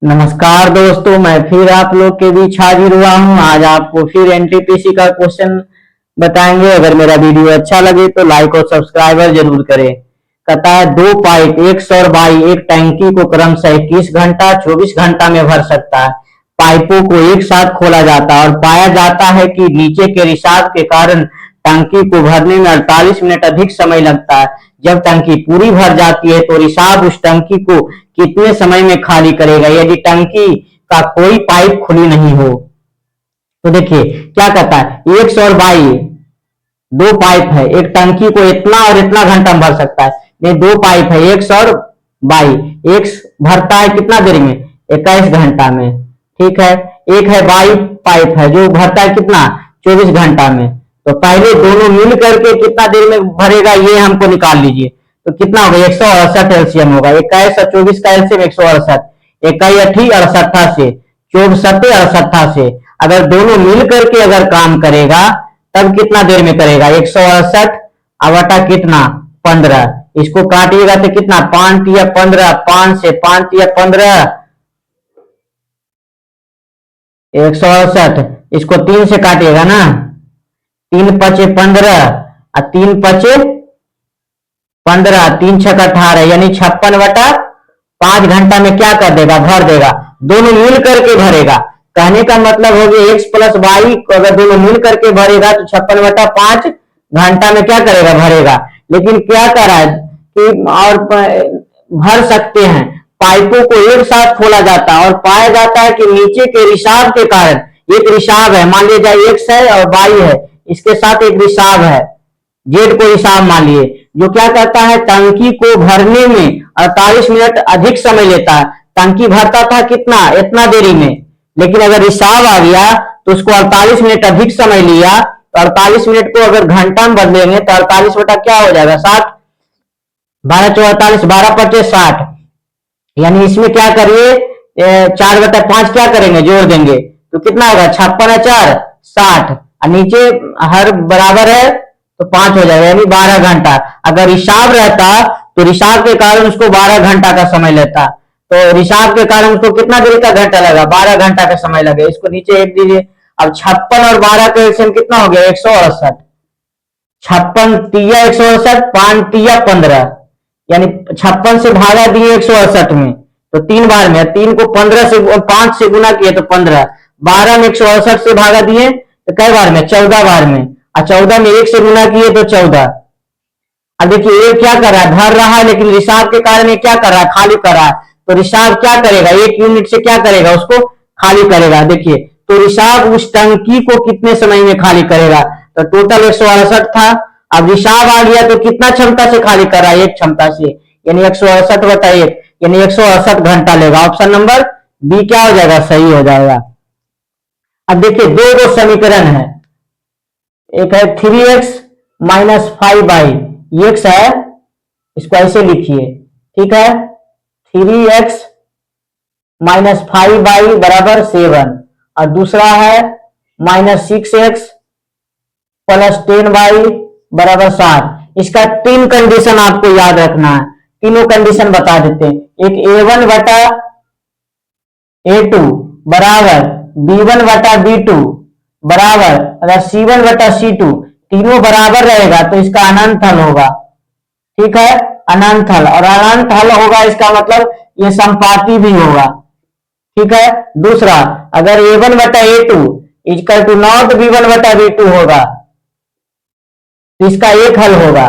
नमस्कार दोस्तों, मैं फिर आप लोग के बीच हाजिर हुआ हूँ। आज आपको फिर एनटीपीसी का क्वेश्चन बताएंगे। अगर मेरा वीडियो अच्छा लगे तो लाइक और सब्सक्राइबर जरूर करें। कहता है दो पाइप एक सौर बाई एक टैंकी को क्रमशः 21 घंटा 24 घंटा में भर सकता है। पाइपों को एक साथ खोला जाता है और पाया जाता है कि नीचे के रिसाव के कारण टंकी को भरने में 48 मिनट अधिक समय लगता है। जब टंकी पूरी भर जाती है तो रिसाव उस टंकी को कितने समय में खाली करेगा यदि टंकी का कोई पाइप खुली नहीं हो। तो देखिए क्या कहता है, 100 बाई दो पाइप है, एक टंकी को इतना और इतना घंटा में भर सकता है। ये दो पाइप है 100 बाई एक भरता है कितना देर में, 21 घंटा में। ठीक है, एक है बाई पाइप है जो भरता है कितना, 24 घंटा में। तो पहले दोनों मिल करके कितना देर में भरेगा ये हमको निकाल लीजिए। तो कितना होगा, 168 एलसीएम होगा। 21 और 24 का एलसीएम 168, इकाई अठी अड़सठा से 64 अड़सठा से अगर दोनों मिल करके अगर काम करेगा तब कितना देर में करेगा, 168 आवटा कितना 15। इसको काटिएगा तो कितना, 5 या 15, 5 से 5 या 15, 168। इसको 3 से काटिएगा ना, 3 पचे 15 और 3 पचे 15, 3 छक 18 यानी 56/5 घंटा में क्या कर देगा, भर देगा। दोनों मिल करके भरेगा। कहने का मतलब हो गया एक्स प्लस वाई को अगर दोनों मिल करके भरेगा तो 56/5 घंटा में क्या करेगा, भरेगा। लेकिन क्या कर रहा है कि और भर सकते हैं। पाइपों को एक साथ खोला जाता है और पाया जाता है कि नीचे के रिसाव के कारण, एक रिसाव है, मान लिया जाए एक्स है और वाई है, इसके साथ एक रिसाव है, जेड को रिसाव मान लिए, जो क्या करता है टंकी को भरने में 48 मिनट अधिक समय लेता है। टंकी भरता था कितना, इतना देरी में, लेकिन अगर रिसाव आ गया तो उसको 48 मिनट अधिक समय लिया। तो 48 मिनट को अगर घंटा में बदलेंगे तो 48 बटा क्या हो जाएगा, 60, 12 चौ 48, 12/5 60। यानी इसमें क्या करिए, 4/5 क्या करेंगे, जोड़ देंगे तो कितना होगा, 56×4 60 और नीचे हर बराबर है तो 5 हो जाएगा, यानी 12 घंटा। अगर रिसाव रहता तो रिसाव के कारण उसको 12 घंटा का समय लेता, तो रिसाव के कारण उसको कितना देर का घंटा लगा, 12 घंटा का समय लगे। इसको नीचे एक दीजिए। अब 56 और 12 का एलसीएम कितना हो गया, 168। 56 तिया 168, 5 तिया 15, यानी 56 से भागा दिए 168 में तो 3 बार में, 3 को 15 से 5 से गुना किए तो 15, 12 में 168 से भागा दिए तो कई बार में, 14 बार में, और 14 में 1 से गुना किए तो 14। अब देखिए ये क्या कर रहा है, भर रहा है, लेकिन रिसाव के कारण ये क्या कर रहा है, खाली कर रहा है। तो रिसाव क्या करेगा, 1 यूनिट से क्या करेगा, उसको खाली करेगा। देखिए तो रिसाव उस टंकी को कितने समय में खाली करेगा, तो टोटल 168 था। अब रिसाव आ गया तो कितना क्षमता से खाली कर रहा है, एक क्षमता से, यानी 168/1 यानी 168 घंटा लेगा। ऑप्शन नंबर बी क्या हो जाएगा, सही हो जाएगा। अब देखिए दो समीकरण है, एक है 3x-5y, एक्स है, इसको ऐसे लिखिए, ठीक है, 3x-5y बराबर 7, और दूसरा है -6x + 10y बराबर 7। इसका 3 कंडीशन आपको याद रखना है, तीनों कंडीशन बता देते हैं। एक a1/a2 बराबर b1/b2 बराबर, अगर c1/c2 तीनों बराबर रहेगा तो इसका अनंत हल होगा। ठीक है, अनंत हल, और अनंत हल होगा इसका मतलब ये संपाती भी होगा। ठीक है, दूसरा अगर a1/a2 equal to not b1/b2 होगा तो इसका एक हल होगा,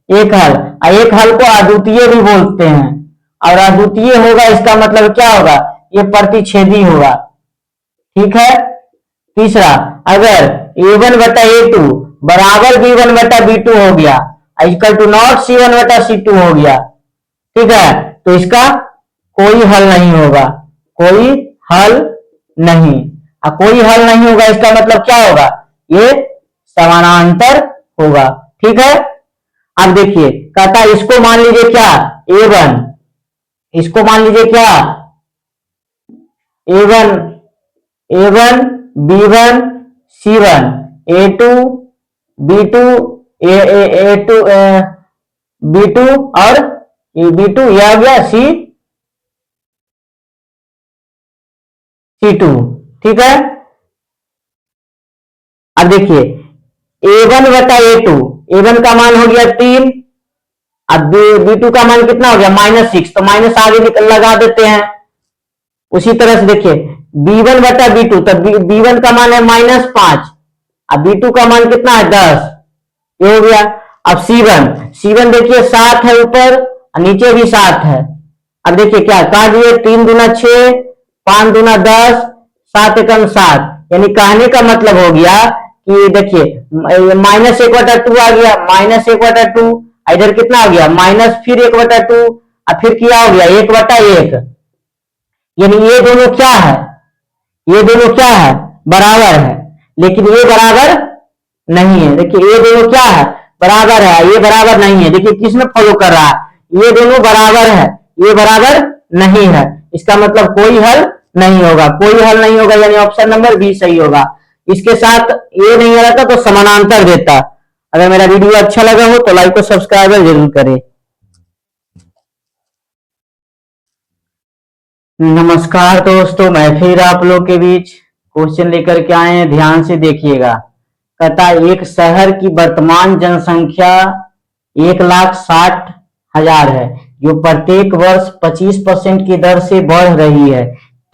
एक हल, और एक हल को अद्वितीय भी बोलते हैं, और अद्वितीय होगा इसका मतलब क्या होगा, ये प्रतिच्छेदी होगा। ठीक है, तीसरा अगर a1/a2 बराबर b1/b2 हो गया, इक्वल टू नॉट c1/c2 हो गया, ठीक है, तो इसका कोई हल नहीं होगा, कोई हल नहीं। कोई हल नहीं होगा इसका मतलब क्या होगा, ये समानांतर होगा। ठीक है, अब देखिए कहता है इसको मान लीजिए क्या, a1, इसको मान लीजिए क्या, a1, a1 b1 c1, a2 b2 a2 b2 और b2 यह हो गया c T2, ठीक है। अब देखिए A1 बटा A2, A1 का मान हो गया 3, अब B2 का मान कितना हो गया -6, तो माइनस आगे लगा देते हैं। उसी तरह से देखिए B1 बटा B2, तो B1 का मान है -5, अब B2 का मान कितना है 10, ये हो गया। अब C1 देखिए 7 है ऊपर और नीचे भी 7 है। अब देखिए क्या काट दिए, 3 दूना 6, 5 दूना 10, 7 एकम 7, यानी कहने का मतलब हो गया कि देखिए -1/2 आ गया, -1/2, इधर कितना हो गया माइनस फिर 1/2 और फिर क्या हो गया 1/1, यानी ये दोनों क्या है, ये दोनों क्या है बराबर है, लेकिन ये बराबर नहीं है। देखिए ये दोनों क्या है बराबर है, ये बराबर नहीं है। देखिए किसमें फॉलो कर रहा है, ये दोनों बराबर है, ये बराबर नहीं है, इसका मतलब कोई हल नहीं होगा, कोई हल नहीं होगा, यानी ऑप्शन नंबर बी सही होगा। इसके साथ ये नहीं रहता तो समानांतर देता। अगर मेरा वीडियो अच्छा लगा हो तो लाइक और सब्सक्राइब जरूर करें। नमस्कार दोस्तों, मैं फिर आप लोग के बीच क्वेश्चन लेकर के आए हैं, ध्यान से देखिएगा। कहता है एक शहर की वर्तमान जनसंख्या 1,60,000 है, जो प्रत्येक वर्ष 25% की दर से बढ़ रही है।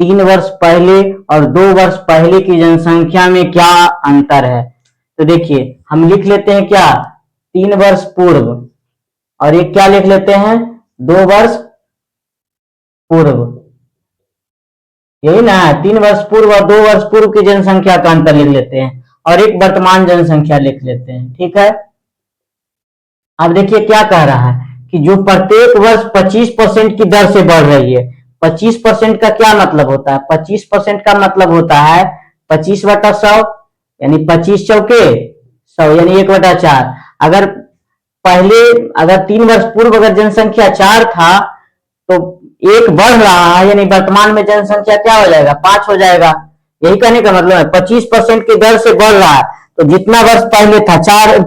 3 वर्ष पहले और 2 वर्ष पहले की जनसंख्या में क्या अंतर है। तो देखिए हम लिख लेते हैं क्या 3 वर्ष पूर्व, और एक क्या लिख लेते हैं 2 वर्ष पूर्व, यही ना, 3 वर्ष पूर्व और 2 वर्ष पूर्व की जनसंख्या का अंतर लिख लेते हैं, और एक वर्तमान जनसंख्या लिख लेते हैं, ठीक है। अब देखिए क्या कह रहा है कि जो प्रत्येक वर्ष 25% की दर से बढ़ रही है। 25% का क्या मतलब होता है, 25% का मतलब होता है 25/100, यानी 25 चौके 100, यानी 1/4। अगर पहले अगर 3 वर्ष पूर्व अगर जनसंख्या 4 था तो 1 बढ़ रहा है, यानी वर्तमान में जनसंख्या क्या हो जाएगा 5 हो जाएगा। यही कहने का मतलब है 25% की दर से बढ़ रहा है। तो जितना वर्ष पहले था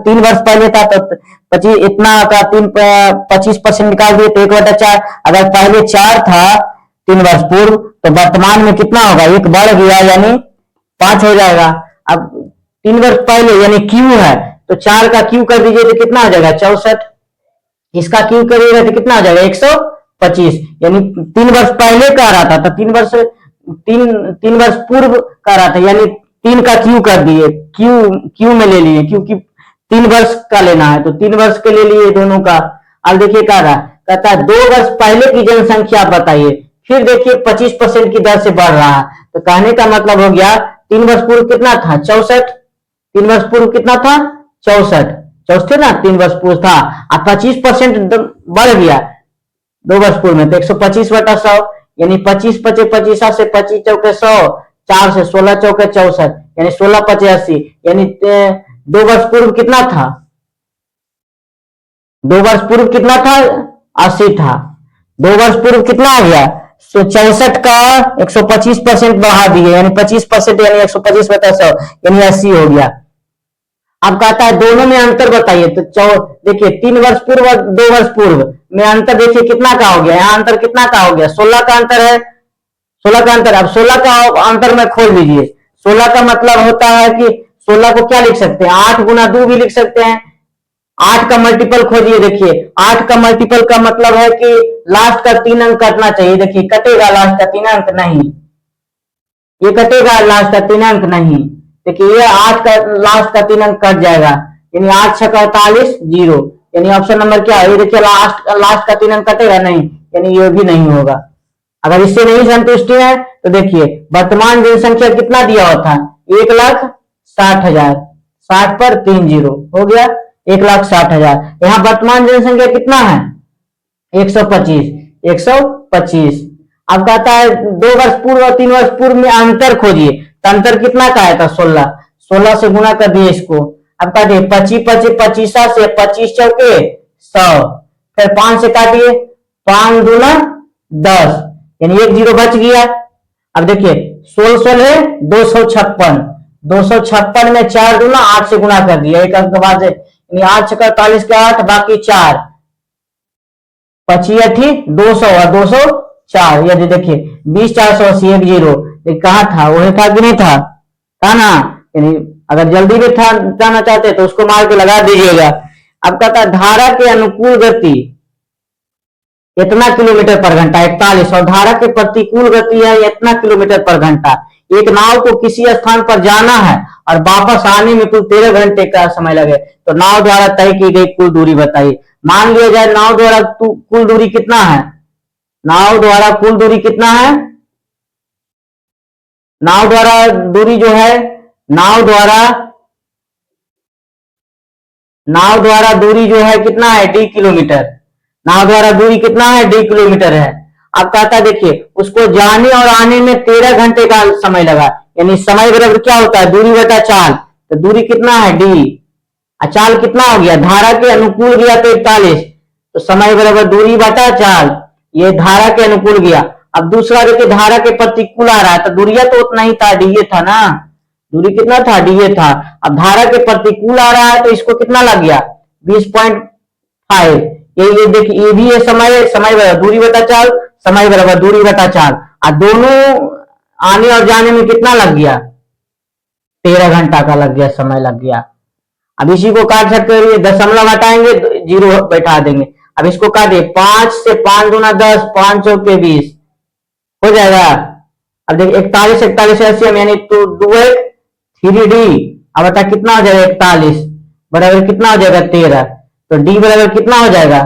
3 वर्ष पहले था तो 25 इतना का 25% निकाल दिए तो 1/4। अगर पहले 4 था 3 वर्ष पूर्व तो वर्तमान में कितना होगा 1 बढ़ गया, यानी 5 हो जाएगा। अब 3 वर्ष पहले यानी क्यू है तो 4 का क्यू कर दीजिए तो कितना हो जाएगा 64, इसका क्यू करिएगा तो कितना हो जाएगा 125, यानी 3 वर्ष पहले का रहा था तो 3 वर्ष पूर्व का रहा था, यानी 3 का क्यू कर दिए, क्यू में ले लिए, क्योंकि 3 वर्ष का लेना है तो 3 वर्ष के ले लिए दोनों का। अब देखिए क्या रहा, कहता है 2 वर्ष पहले की जनसंख्या बताइए, फिर देखिए 25% की दर से बढ़ रहा है, तो कहने का मतलब हो गया 3 वर्ष पूर्व कितना था 64, 3 वर्ष पूर्व कितना था 64 थे ना, 3 वर्ष पूर्व था, अब 25% बढ़ गया 2 वर्ष पूर्व में तो 125/100, यानी 25 पचे 25 से 25 चौके 100, 4 से 16 चौके 64, यानी 16 पचे 80, यानी 2 वर्ष पूर्व कितना था 2 वर्ष पूर्व कितना था 80 था, 2 वर्ष पूर्व कितना हो गया 64 का 125% बढ़ा दिए, यानी 25%, यानी 125/100, यानी 80 हो गया। अब कहता है दोनों में अंतर बताइए, तो देखिए 3 वर्ष पूर्व और 2 वर्ष पूर्व में अंतर देखिए कितना का हो गया, यहाँ अंतर कितना का हो गया 16 का अंतर है, 16 का अंतर। अब 16 का अंतर में खोल लीजिए, 16 का मतलब होता है कि 16 को क्या लिख सकते हैं 8 गुना 2 भी लिख सकते हैं। 8 का मल्टीपल खोजिए, देखिए 8 का मल्टीपल का मतलब है कि लास्ट का 3 अंक कटना चाहिए, देखिए कटेगा लास्ट का 3 अंक नहीं, ये कटेगा लास्ट का 3 अंक नहीं, देखिए ये 8 का लास्ट का 3 अंक कट जाएगा, यानी 8 6 48 0, यानी ऑप्शन नंबर क्या है, ये देखिए लास्ट का 3 अंक कटेगा नहीं, यानी ये भी नहीं होगा। अगर इससे नहीं संतुष्टि है तो देखिए वर्तमान जनसंख्या कितना दिया हुआ था 1,60,000, 60 पर 3 0 हो गया 1,60,000। यहाँ वर्तमान जनसंख्या कितना है 125। अब कहता है 2 वर्ष पूर्व और 3 वर्ष पूर्व में अंतर खोजिए, तो अंतर कितना का आया था 16 से गुना कर दिए इसको। अब काटिए 25 पचे 25 से 25 चौके 100, फिर 5 से काटिए 5 दूना 10, यानी 1 0 बच गया। अब देखिए 16 है 256, 256 में 4 दूना 8 से गुना कर दिया, एक अंक बाद 8 6 48 के 8 बाकी 4 25 200 और 204, यदि देखिए 20 480 1 0, ये कहाँ था, वही था कि नहीं था, था ना। यानी अगर जल्दी में था जाना चाहते तो उसको मार के लगा दीजिएगा। अब कहता धारा के अनुकूल गति इतना किलोमीटर पर घंटा 41, और धारा के प्रतिकूल गति है इतना किलोमीटर पर घंटा। एक नाव को किसी स्थान पर जाना है और वापस आने में कुल 13 घंटे का समय लगे, तो नाव द्वारा तय की गई कुल दूरी बताइए। मान लिया जाए नाव द्वारा कुल दूरी कितना है, नाव द्वारा कुल दूरी कितना है, नाव द्वारा दूरी जो है, नाव द्वारा दूरी जो है कितना है, डी किलोमीटर। नाव द्वारा दूरी कितना है, डी किलोमीटर है। अब कहता देखिए उसको जाने और आने में 13 घंटे का समय लगा, यानी समय बराबर क्या होता है, दूरी बटा चाल। तो दूरी कितना है, डी। चाल कितना हो गया, धारा के अनुकूल गया तो 41, तो समय बराबर दूरी बटा चाल, ये धारा के अनुकूल गया। अब दूसरा देखिए धारा के प्रतिकूल आ रहा है, तो दूरिया तो उतना ही था, डी था ना, दूरी कितना था, डी था। अब धारा के प्रतिकूल आ रहा है तो इसको कितना लग गया, 20.5। ये देखिए ये भी है समय, समय बराबर दूरी बटा चाल, समय बराबर दूरी बटा चाल। और दोनों आने और जाने में कितना लग गया, 13 घंटा का लग गया, समय लग गया। अब इसी को काट सकते हैं, दशमलव हटाएंगे, जीरो बैठा देंगे। अब इसको काटिए, 5 से 5 गुना 10, 5 चौके 20 हो जाएगा। अब देखिए 41 41 LCM यानी तो 2 अब बता कितना हो जाएगा, 41 बराबर कितना हो जाएगा, 13। तो डी बराबर कितना हो जाएगा,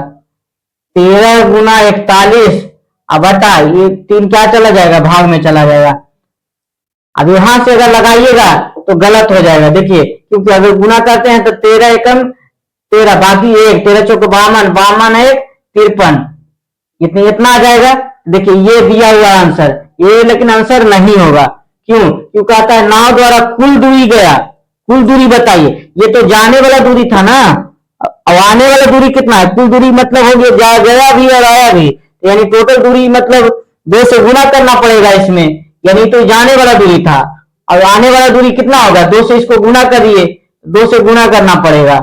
13 गुना 41, अब बता ये 3 क्या चला जाएगा, भाग में चला जाएगा। अब यहां से अगर लगाइएगा तो गलत हो जाएगा, देखिए क्योंकि अगर गुना करते हैं तो 13 एकम 13, बाकी 1, 13 चौक 52, 52 1 53, इतना आ जाएगा। देखिए ये दिया हुआ आंसर, ये लेकिन आंसर नहीं होगा, क्यों, क्यों कहता है नाव द्वारा कुल दूरी गया, कुल दूरी बताइए। ये तो जाने वाला दूरी था ना, अब आने वाला दूरी कितना है, कुल दूरी मतलब हो गया गया भी और आया भी, यानी टोटल दूरी मतलब 2 से गुना करना पड़ेगा इसमें, यानी तो जाने वाला दूरी था। और आने वाला दूरी कितना होगा, 2 से इसको गुना करिए, 2 से गुना करना पड़ेगा।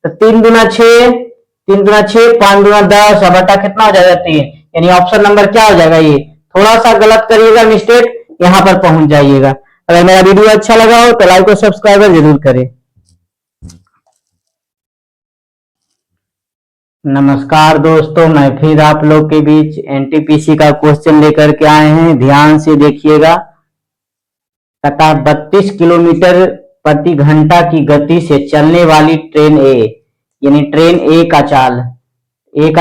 तो 3 गुना 6, 3 गुना 6, 5 गुना 10, अब बटा कितना हो जाएगा, 3। यानी ऑप्शन नंबर क्या हो जाएगा, ये। थोड़ा सा गलत करिएगा मिस्टेक, यहां पर पहुंच जाइएगा। अगर मेरा वीडियो अच्छा लगा हो तो लाइक और सब्सक्राइब जरूर करें। नमस्कार दोस्तों, मैं फिर आप लोग के बीच एनटीपीसी का क्वेश्चन लेकर के आए हैं, ध्यान से देखिएगा। तथा 32 किलोमीटर प्रति घंटा की गति से चलने वाली ट्रेन ए, यानी ट्रेन ए का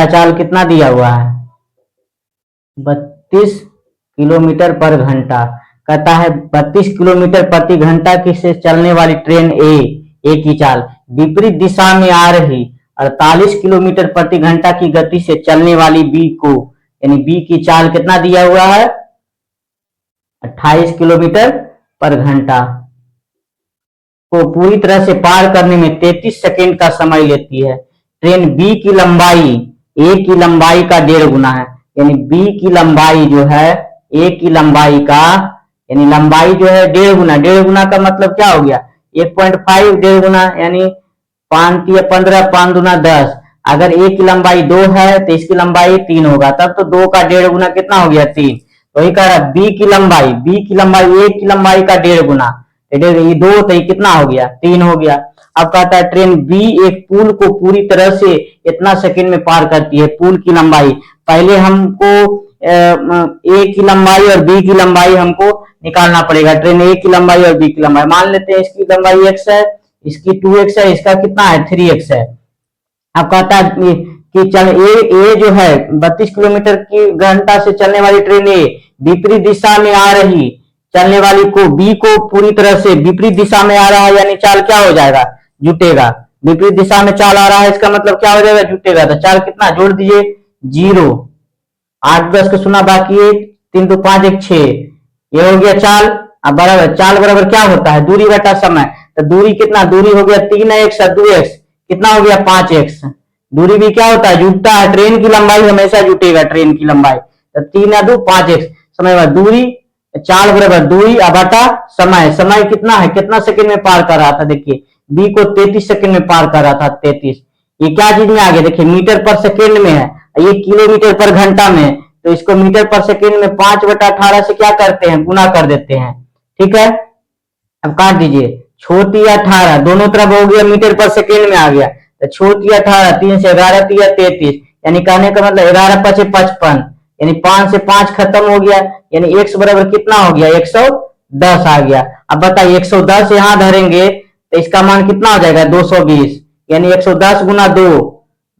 चाल कितना दिया हुआ है, 32 किलोमीटर पर घंटा। कहता है 32 किलोमीटर प्रति घंटा की से चलने वाली ट्रेन ए की चाल विपरीत दिशा में आ रही 48 किलोमीटर प्रति घंटा की गति से चलने वाली बी को, यानी बी की चाल कितना दिया हुआ है, 28 किलोमीटर पर घंटा को पूरी तरह से पार करने में 33 सेकेंड का समय लेती है। ट्रेन बी की लंबाई ए की लंबाई का 1.5 गुना है, यानी बी की लंबाई जो है ए की लंबाई का, यानी लंबाई जो है 1.5 गुना। 1.5 गुना का मतलब क्या हो गया, 1.5 1.5 गुना, यानी 5 या 15, 5 गुना 10। अगर ए की लंबाई 2 है तो इसकी लंबाई 3 होगा, तब तो 2 का 1.5 गुना कितना हो गया, 3। तो वही कह रहा है बी की लंबाई ए की लंबाई का 1.5 गुना, ये 2 तो ये कितना हो गया, 3 हो गया। अब कहता है ट्रेन बी एक पुल को पूरी तरह से इतना सेकंड में पार करती है। पुल की लंबाई पहले हमको ए की लंबाई और बी की लंबाई हमको निकालना पड़ेगा। ट्रेन ए की लंबाई और बी की लंबाई मान लेते हैं, इसकी लंबाई x है, इसकी 2x है, इसका कितना है 3x है। अब कहता है कि चल ए जो है 32 किलोमीटर की घंटा से चलने वाली ट्रेन ए विपरीत दिशा में आ रही चलने वाली को बी को पूरी तरह से विपरीत दिशा में आ रहा है, यानी चाल क्या हो जाएगा, जुटेगा। विपरीत दिशा में चाल आ रहा है, इसका मतलब क्या हो जाएगा, जुटेगा। तो चाल कितना जोड़ दीजिए, 0, 8 10 को सुना बाकी है, 3 2 5 1 6, ये हो गया चाल। अब बराबर चाल बराबर क्या होता है, दूरी बटा समय। तो दूरी कितना, दूरी हो गया 3x 2x, कितना हो गया 5x। दूरी भी क्या होता है, जुटता है। ट्रेन की लंबाई हमेशा जुटेगा, ट्रेन की लंबाई। तो 3 या 2 5x, समय बाद दूरी, चाल बराबर दूरी बटा समय। समय कितना है, कितना सेकंड में पार कर रहा था, देखिए बी को 33 सेकंड में पार कर रहा था, 33। ये क्या चीज में आ गया, देखिए मीटर पर सेकंड में है, ये किलोमीटर पर घंटा में है। तो इसको मीटर पर सेकेंड में 5/18 से क्या करते हैं, गुना कर देते हैं। ठीक है, अब काट दीजिए। छोटी 18 दोनों तरफ हो गया, मीटर पर सेकेंड में आ गया, तो छोटी 18, 3 से 11 तिया 33, यानी कहने का मतलब 11 पचे 55, यानी 5 से 5 खत्म हो गया, यानी x बराबर कितना हो गया, 110 आ गया। अब बताइए 110 यहां धरेंगे तो इसका मान कितना हो जाएगा, 220, यानी 110 गुना 2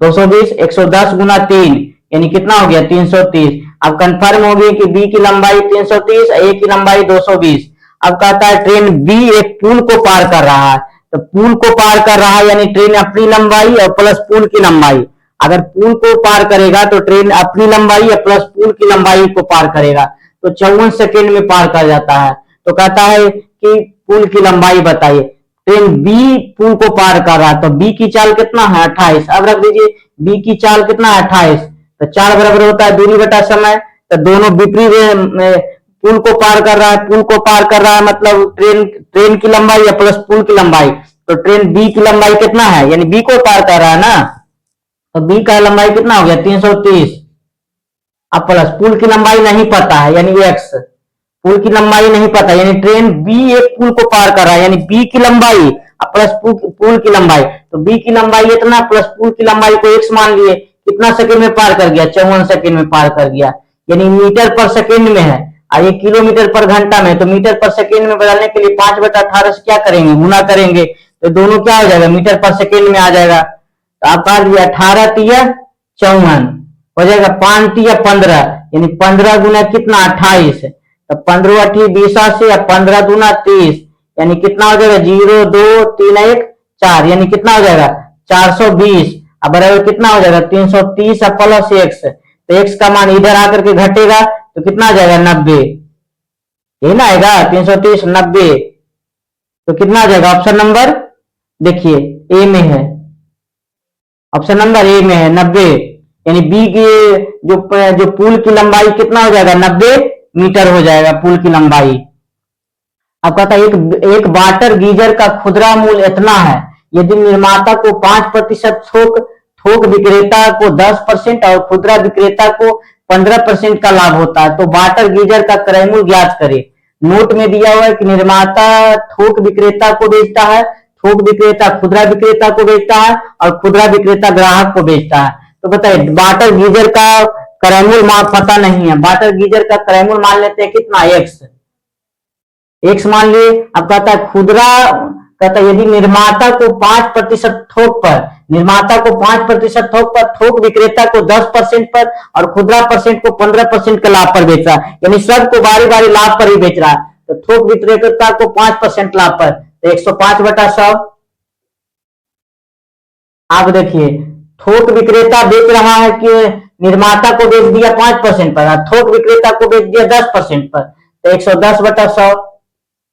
220, 110 गुना 3 यानी कितना हो गया, 330। अब कंफर्म हो गई कि बी की लंबाई 330, ए की लंबाई 220। अब कहता है ट्रेन बी एक पुल को पार कर रहा है, तो पुल को पार कर रहा है यानी ट्रेन अपनी लंबाई और प्लस पुल की लंबाई। अगर पुल को पार करेगा तो ट्रेन अपनी लंबाई और प्लस पुल की लंबाई को पार करेगा, तो 54 सेकेंड में पार कर जाता है। तो कहता है कि पुल की लंबाई बताइए। ट्रेन बी पुल को पार कर रहा है, तो बी की चाल कितना है, 28। अब रख दीजिए बी की चाल कितना है, 28, तो 4 बराबर होता है दूरी बटा समय, तो दोनों विपरीत पुल को पार कर रहा है, पुल को पार कर रहा है मतलब ट्रेन की लंबाई या प्लस पुल की लंबाई, तो ट्रेन बी की लंबाई कितना है, यानी बी को पार कर रहा है ना, तो बी का लंबाई कितना हो गया, 330। अब प्लस पुल की लंबाई नहीं पता है यानी x, पुल की लंबाई नहीं पता, यानी ट्रेन बी एक पुल को पार कर रहा है, यानी बी की लंबाई प्लस पुल की लंबाई, तो बी की लंबाई इतना प्लस पुल की लंबाई को x मान लिए, कितना सेकंड में पार कर गया, 54 सेकंड में पार कर गया। यानी मीटर पर सेकंड में है और ये किलोमीटर पर घंटा में, तो मीटर पर सेकंड में बदलने के लिए 5/18 से क्या करेंगे, गुना करेंगे, तो दोनों क्या हो जाएगा, मीटर पर सेकंड में आ जाएगा। तो आप काट दिया 18 तिया 54 हो जाएगा, 5 तिया 15, यानी 15 गुना कितना 28, तो 15 अठी 20 या 15 दूना 30, यानी कितना हो जाएगा, 0 2 3 1 4, यानी कितना हो जाएगा 420। अब बराबर कितना हो जाएगा, 330 प्लस x, तो x का मान इधर आकर के घटेगा तो कितना आ जाएगा, 90, यही ना आएगा 330 90, तो कितना आ जाएगा, ऑप्शन नंबर देखिए ए में है, ऑप्शन नंबर ए में है 90, यानी बी की जो पुल की लंबाई कितना हो जाएगा, 90 मीटर हो जाएगा पुल की लंबाई। अब कहता है एक वाटर गीजर का खुदरा मूल्य इतना है, यदि निर्माता को 5% थोक विक्रेता को 10% और खुदरा विक्रेता को 15% का लाभ होता है, तो वाटर गीजर का क्रय मूल्य ज्ञात करे। नोट में दिया हुआ है कि निर्माता थोक विक्रेता को बेचता है, थोक विक्रेता खुदरा विक्रेता को बेचता है और खुदरा विक्रेता ग्राहक को बेचता है। तो बताइए वाटर गीजर का क्रय मूल्य पता नहीं है, वाटर गीजर का क्रय मूल्य मान लेते हैं कितना, एक्स मान लिए। अब कहता है खुदरा, कहता है यदि निर्माता को 5% थोक पर, निर्माता को 5% थोक पर, थोक विक्रेता को 10% पर और खुदरा परसेंट को 15% के लाभ पर बेच रहा है, यानी सबको बारी बारी लाभ पर ही बेच रहा है, तो थोक विक्रेता को 5% लाभ पर, तो 105/100। आप देखिए थोक विक्रेता बेच रहा है कि निर्माता को बेच दिया 5% पर, थोक विक्रेता को बेच दिया 10% पर, तो 110/100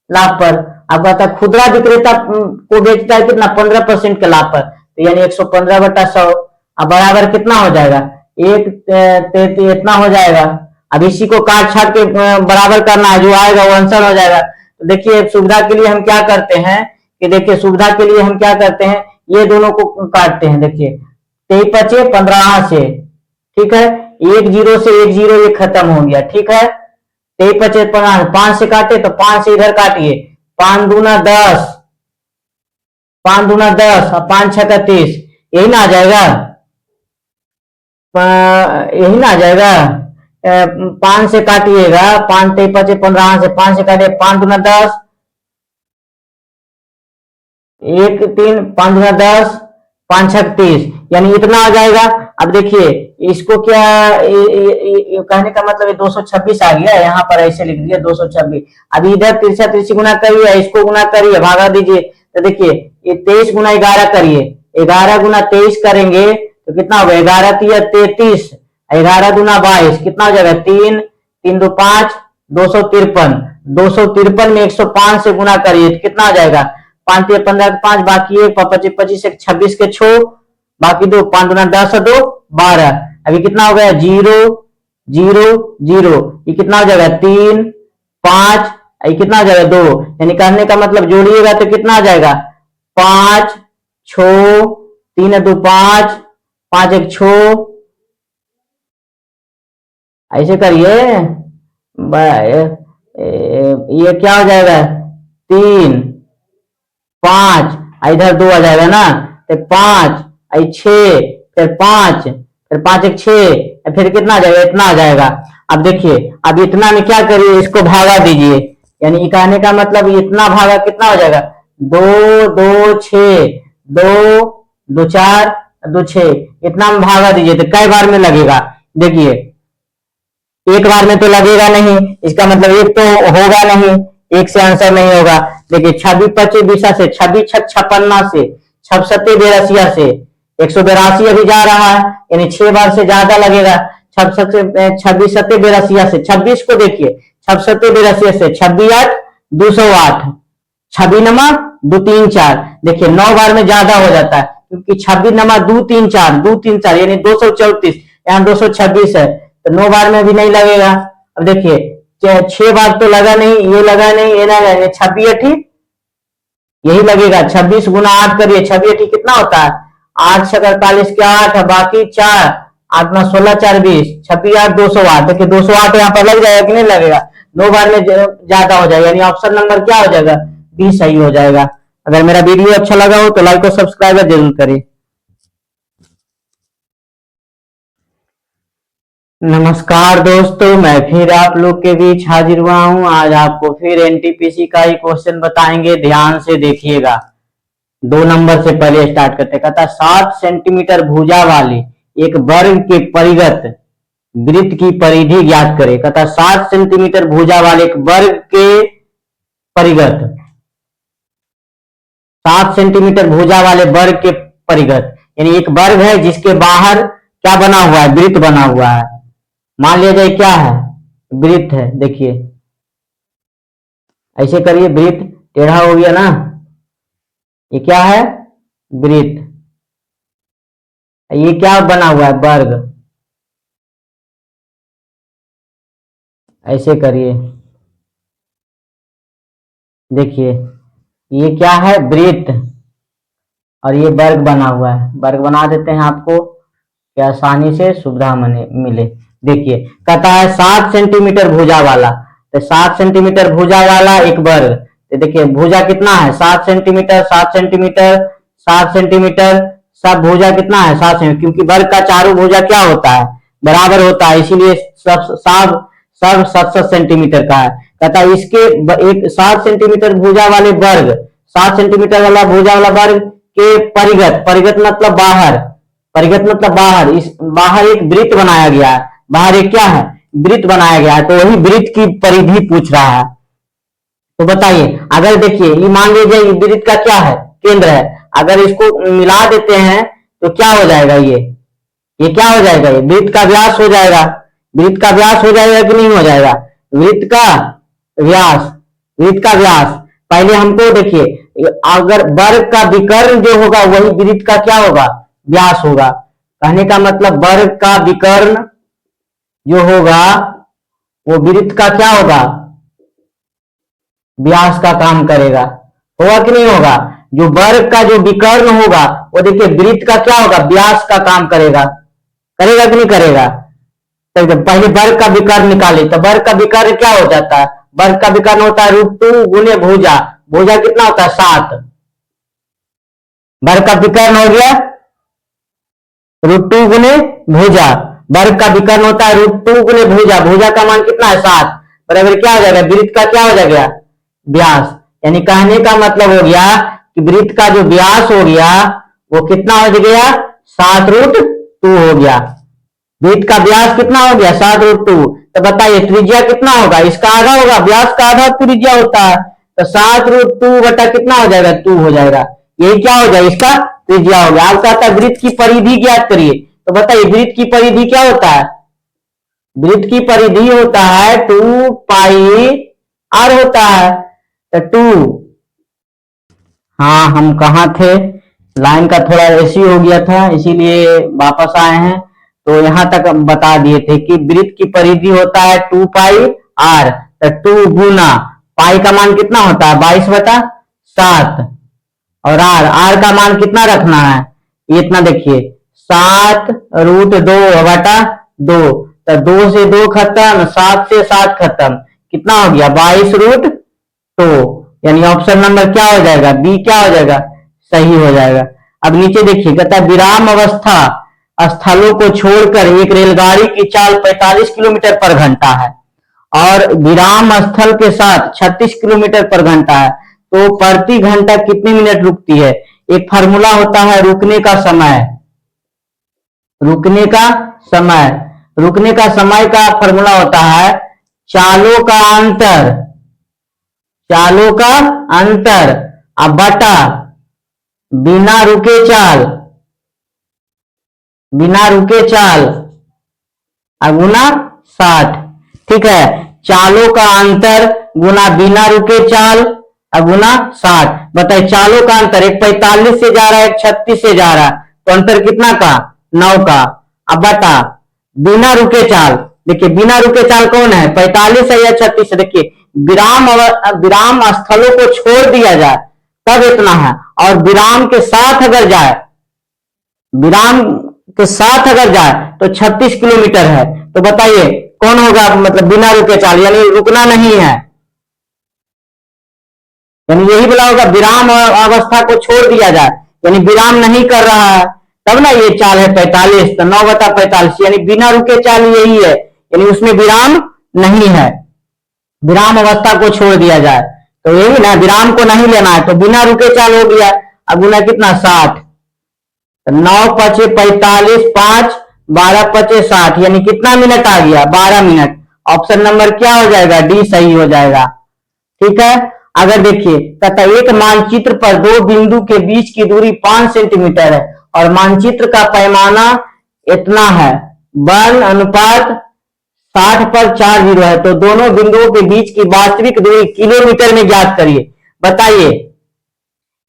लाभ पर। अब कहता है खुदरा विक्रेता को बेचता है कितना, 15% के लाभ पर, तो यानी 115/100। अब बराबर कितना हो जाएगा, एक इतना हो जाएगा। अब इसी को काट छाट के बराबर करना है, जो आएगा वो आंसर हो जाएगा। तो देखिए सुविधा के लिए हम क्या करते हैं कि देखिए सुविधा के लिए हम क्या करते हैं, ये दोनों को काटते हैं। देखिए 23 पचे 15 से, ठीक है, 1 0 से 1 0 ये खत्म हो गया, ठीक है। 23 पचे 15, 5 से काटे तो 5 से इधर काटिए, 5 दूना 10, 5 दूना 10 और 5 6 30, यही ना आ जाएगा, यही ना आ जाएगा। 5 से काटिएगा, 5 23 पचे 15 से 5 से काटिए, 5 दूना 10, 1 3, 5 दूना 10, 5 6 30, यानी इतना आ जाएगा। अब देखिए इसको क्या कहने का मतलब 226 आ गया, यहाँ पर ऐसे लिख दिया 226। अभी इधर तिरछा तिरछी गुना करिए, इसको गुना करिए, भागा दीजिए, तो देखिए ये 23 गुना 11 करिए, 11 गुना 23 करेंगे तो कितना होगा, 11 तिया 33, 11 दूना 22, कितना हो जाएगा, 3 3 2 5, 253, 253 में 105 से गुना करिए तो कितना आ जाएगा, 5 तिया 15 5, बाकी 1 25 25 26 के 6, बाकी 2, 5 दूना 10 2 12, अभी कितना हो गया, 0 0 0, ये कितना हो जाएगा, 3 5, ये कितना हो जाएगा, 2, यानी कहने का मतलब जोड़िएगा तो कितना आ जाएगा, 5 6 3 2 5, 5 1 6, ऐसे करिए। ये क्या हो जाएगा, 3 5, इधर 2 आ जाएगा ना, तो 5 6, फिर 5, फिर 5 1 6, फिर कितना आ जाएगा, इतना आ जाएगा। अब देखिए, अब इतना में क्या करिए, इसको भागा दीजिए, यानी कहने का मतलब इतना भागा कितना हो जाएगा, 2 2 6, 2 2 4 2 6, इतना में भागा दीजिए तो कई बार में लगेगा। देखिए एक बार में तो लगेगा नहीं, इसका मतलब एक तो होगा नहीं, एक से आंसर नहीं होगा। देखिए 26 25 20 से, 26 6 56 से, 6 7 82 से, 182 अभी जा रहा है, यानी 6 बार से ज्यादा लगेगा। 26 7 82 से, 26 को देखिए, 26 7 82 से, 26 8 208, 26 नमा 2 3 4, देखिए 9 बार में ज्यादा हो जाता है, क्योंकि 26 नमा 2 3 4 2 3 4 यानी 234, यहाँ 226 है, तो 9 बार में भी नहीं लगेगा। अब देखिए 6 बार तो लगा नहीं, ये लगा नहीं, ये लगा नहीं, 26 8 यही लगेगा। 26 गुना 8 करिए, 26 8 कितना होता है, 8 6 48 के 8, बाकी 4 8 9 16 4 20, 26 8 208, देखिए 208 यहाँ पर लग जाएगा कि नहीं लगेगा, 9 बार में ज्यादा हो जाएगा, यानी ऑप्शन नंबर क्या हो जाएगा, बी सही हो जाएगा। अगर मेरा वीडियो अच्छा लगा हो तो लाइक और सब्सक्राइब जरूर करें। नमस्कार दोस्तों, मैं फिर आप लोग के बीच हाजिर हुआ हूं। आज आपको फिर एनटीपीसी का ही क्वेश्चन बताएंगे, ध्यान से देखिएगा। 2 नंबर से पहले स्टार्ट करते, कहता 7 सेंटीमीटर भुजा वाले एक वर्ग के परिगत वृत्त की परिधि ज्ञात करे। कहता 7 सेंटीमीटर भुजा वाले एक वर्ग के परिगत, 7 सेंटीमीटर भुजा वाले वर्ग के परिगत, यानी एक वर्ग है जिसके बाहर क्या बना हुआ है, वृत्त बना हुआ है। मान लिया जाए क्या है, वृत्त है। देखिए ऐसे करिए, वृत्त टेढ़ा हो गया ना, ये क्या है, वृत्त। ये क्या बना हुआ है, वर्ग। ऐसे करिए, देखिए ये क्या है, वृत्त, और ये वर्ग बना हुआ है। वर्ग बना देते हैं आपको कि आसानी से सुविधा मिले। देखिए कहता है 7 सेंटीमीटर भुजा वाला, तो 7 सेंटीमीटर भुजा वाला एक वर्ग, तो देखिए भुजा कितना है, 7 सेंटीमीटर 7 सेंटीमीटर 7 सेंटीमीटर, सब भुजा कितना है, 7 सेंटीमीटर, क्योंकि वर्ग का चारों भुजा क्या होता है, बराबर होता है, इसीलिए सब सब सब 7 सेंटीमीटर का है। कहता है इसके एक 7 सेंटीमीटर भुजा वाले वर्ग, 7 सेंटीमीटर वाला भुजा वाला वर्ग के परिगत, परिगत मतलब बाहर, परिगत मतलब बाहर, इस बाहर एक वृत्त बनाया गया है, बाहर एक क्या है, वृत्त बनाया गया है, तो वही वृत्त की परिधि पूछ रहा है। तो बताइए, अगर देखिए ये मान लीजिए वृत्त का क्या है, केंद्र है, अगर इसको मिला देते हैं तो क्या हो जाएगा, ये क्या हो जाएगा, ये वृत्त का व्यास हो जाएगा। वृत्त का व्यास हो जाएगा कि नहीं हो जाएगा, वृत्त का व्यास, वृत्त का व्यास। पहले हमको देखिए, अगर वर्ग का विकर्ण जो होगा वही वृत्त का क्या होगा, व्यास होगा। कहने का मतलब वर्ग का विकर्ण जो होगा वो वृत्त का क्या होगा, व्यास का काम करेगा। होगा कि नहीं होगा, जो वर्ग का जो विकर्ण होगा वो देखिए वृत्त का क्या होगा, व्यास का काम करेगा। करेगा कि नहीं करेगा, तो पहले वर्ग का विकर्ण निकाले, तो वर्ग का विकर्ण क्या हो जाता है, वर्ग का विकर्ण होता है √2 गुने भुजा, भुजा कितना होता है 7, वर्ग का विकर्ण हो गया √2 गुने भुजा, वर्ग का विकर्ण होता है √2 गुने भुजा, भुजा का मान कितना है 7, बराबर क्या हो जाएगा, वृत्त का क्या हो जाएगा, व्यास। यानी कहने का मतलब हो गया कि वृत्त का जो व्यास हो गया वो कितना हो गया, 7√2 हो गया। वृत्त का व्यास कितना हो गया, 7√2। तो बताइए त्रिज्या कितना होगा, इसका आधा होगा, व्यास का आधा त्रिज्या होता है, तो 7√2 बटा कितना हो जाएगा, 2 हो जाएगा। यही क्या हो जाएगा, इसका त्रिज्या हो गया। आप कहता है वृत्त की परिधि ज्ञात करिए, तो बताइए वृत्त की परिधि क्या होता है, वृत्त की परिधि होता है 2 पाई r होता है, तो 2, हाँ हम कहाँ थे, लाइन का थोड़ा ऐसी हो गया था इसीलिए वापस आए हैं। तो यहां तक हम बता दिए थे कि वृत्त की परिधि होता है 2 पाई r, तो 2 गुना पाई का मान कितना होता है 22/7, और r का मान कितना रखना है, ये इतना देखिए 7√2/2, तो 2 से 2 खत्म, 7 से 7 खत्म, कितना हो गया 22√2। यानी ऑप्शन नंबर क्या हो जाएगा, बी क्या हो जाएगा, सही हो जाएगा। अब नीचे देखिए, कहता है विराम अवस्था स्थलों को छोड़कर एक रेलगाड़ी की चाल 45 किलोमीटर पर घंटा है और विराम स्थल के साथ 36 किलोमीटर पर घंटा है, तो प्रति घंटा कितने मिनट रुकती है। एक फार्मूला होता है रुकने का समय, रुकने का समय, रुकने का समय का फार्मूला होता है चालों का अंतर, चालों का अंतर अब बटा बिना रुके चाल, बिना रुके चाल गुना 60। ठीक है, चालों का अंतर गुना बिना रुके चाल गुना 60। बताइए चालों का अंतर, एक 45 से जा रहा है, एक 36 से जा रहा है, तो अंतर कितना का 9 का। अब बता बिना रुके चाल, देखिए बिना रुके चाल कौन है, 45 है या 36 है। देखिए विराम स्थलों को छोड़ दिया जाए तब इतना है, और विराम के साथ अगर जाए, विराम के साथ अगर जाए तो 36 किलोमीटर है। तो बताइए कौन होगा, मतलब बिना रुके चाल, यानी रुकना नहीं है, यानी यही बोला होगा विराम अवस्था को छोड़ दिया जाए, यानी विराम नहीं कर रहा है, तब ना ये चाल है 45। तो 9/45 यानी बिना रुके चाल यही है, यानी उसमें विराम नहीं है, विराम अवस्था को छोड़ दिया जाए, तो यही ना विराम को नहीं लेना है, तो बिना रुके चाल हो गया। अब गुना कितना 60, 9×5 = 45, 5 12×5 = 60, यानी कितना मिनट आ गया 12 मिनट। ऑप्शन नंबर क्या हो जाएगा, डी सही हो जाएगा। ठीक है, अगर देखिए तथा एक मानचित्र पर दो बिंदु के बीच की दूरी 5 सेंटीमीटर है और मानचित्र का पैमाना इतना है 1:60/4 है, तो दोनों बिंदुओं के बीच की वास्तविक दूरी किलोमीटर में ज्ञात करिए। बताइए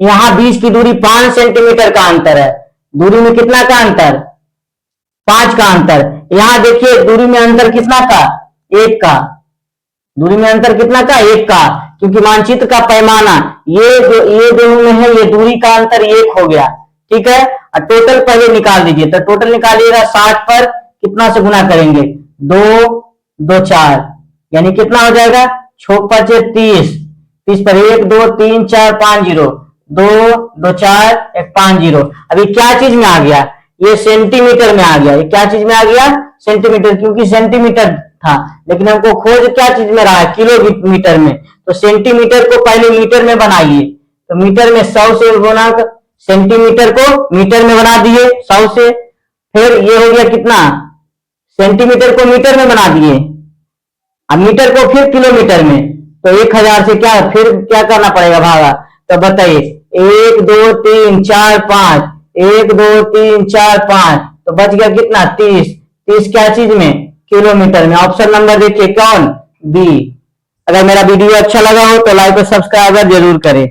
यहां बीच की दूरी 5 सेंटीमीटर का अंतर है, दूरी में कितना का अंतर, 5 का अंतर। यहां देखिए दूरी में अंतर कितना का, 1 का, दूरी में अंतर कितना का, 1 का, क्योंकि मानचित्र का पैमाना ये दोनों में है, ये दूरी का अंतर 1 हो गया। ठीक है, और टोटल पहले निकाल दीजिए, तो टोटल निकालिएगा 60 पर कितना से गुना करेंगे, 2 2 4, यानी कितना हो जाएगा 6×5 = 30, 30 पर 1 2 3 4 5 0, 2 2 4 1 5 0। अभी क्या चीज में आ गया, ये सेंटीमीटर में आ गया, ये क्या चीज में आ गया, सेंटीमीटर, क्योंकि सेंटीमीटर था, लेकिन हमको खोज क्या चीज में रहा है, किलोमीटर में, तो सेंटीमीटर को पहले मीटर में बनाइए, तो मीटर में 100 से गुना, सेंटीमीटर को मीटर में बना दिए 100 से, फिर ये हो गया कितना, सेंटीमीटर को मीटर में बना दिए, अब मीटर को फिर किलोमीटर में, तो 1000 से क्या फिर क्या करना पड़ेगा भागा। तो बताइए 1 2 3 4 5, 1 2 3 4 5, तो बच गया कितना 30, 30 क्या चीज में, किलोमीटर में। ऑप्शन नंबर देखिए कौन, बी। अगर मेरा वीडियो अच्छा लगा हो तो लाइक और सब्सक्राइब जरूर करें।